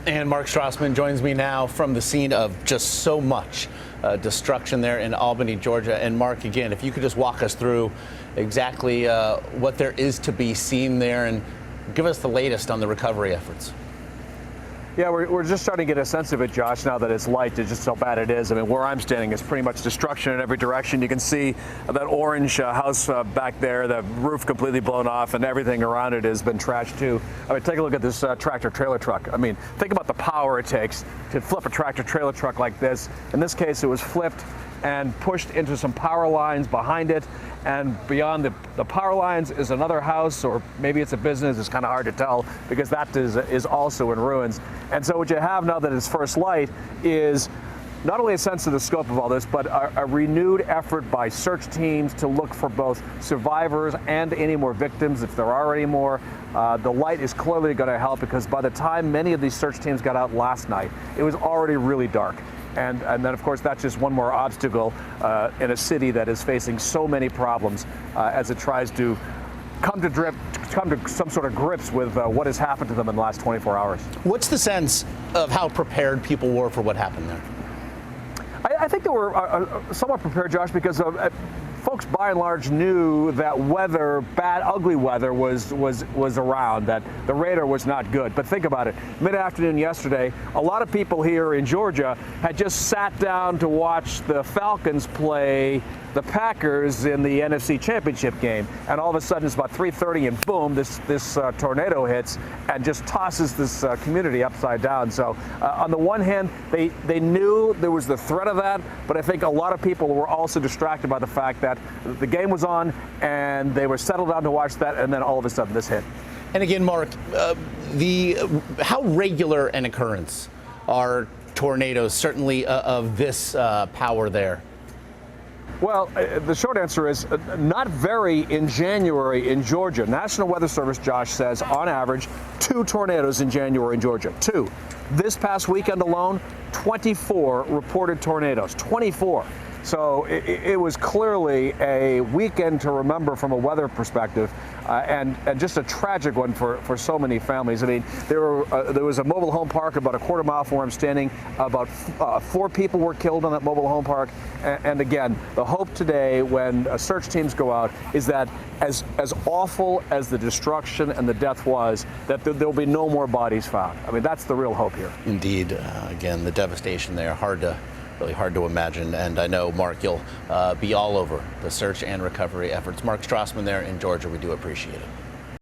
And Mark Strassmann joins me now from the scene of just so much destruction there in Albany, Georgia. And Mark, again, if you could just walk us through exactly what there is to be seen there and give us the latest on the recovery efforts. Yeah, we're just starting to get a sense of it, Josh, now that it's light, it's just how bad it is. I mean, where I'm standing is pretty much destruction in every direction. You can see that orange house back there, the roof completely blown off, and everything around it has been trashed too. I mean, take a look at this tractor-trailer truck. I mean, think about the power it takes to flip a tractor-trailer truck like this. In this case, it was flipped and pushed into some power lines behind it. And beyond the power lines is another house, or maybe it's a business. It's kind of hard to tell because that is also in ruins. And so what you have now that it's first light is not only a sense of the scope of all this, but a renewed effort by search teams to look for both survivors and any more victims, if there are any more. The light is clearly going to help because by the time many of these search teams got out last night, it was already really dark. And then, of course, that's just one more obstacle in a city that is facing so many problems as it tries to come to some sort of grips with what has happened to them in the last 24 hours. What's the sense of how prepared people were for what happened there? I think they were somewhat prepared, Josh, because folks by and large knew that weather, bad, ugly weather was around, that the radar was not good. But think about it. Mid-afternoon yesterday, a lot of people here in Georgia had just sat down to watch the Falcons play the Packers in the NFC Championship game. And all of a sudden, it's about 3:30, and boom, this tornado hits and just tosses this community upside down. So on the one hand, they knew there was the threat of that, but I think a lot of people were also distracted by the fact that the game was on and they were settled down to watch that, and then all of a sudden this hit. And again, Mark, how regular an occurrence are tornadoes, certainly of this power there? Well, the short answer is not very in January in Georgia. National Weather Service, Josh, says on average 2 tornadoes in January in Georgia. 2. This past weekend alone, 24 reported tornadoes. 24. So it was clearly a weekend to remember from a weather perspective, and just a tragic one for so many families. I mean, there was a mobile home park about a quarter mile from where I'm standing. About 4 people were killed on that mobile home park. And again, the hope today when search teams go out is that as awful as the destruction and the death was, that there'll be no more bodies found. I mean, that's the real hope here. Indeed. Again, the devastation there, really hard to imagine. And I know, Mark, you'll be all over the search and recovery efforts. Mark Strassmann there in Georgia. We do appreciate it.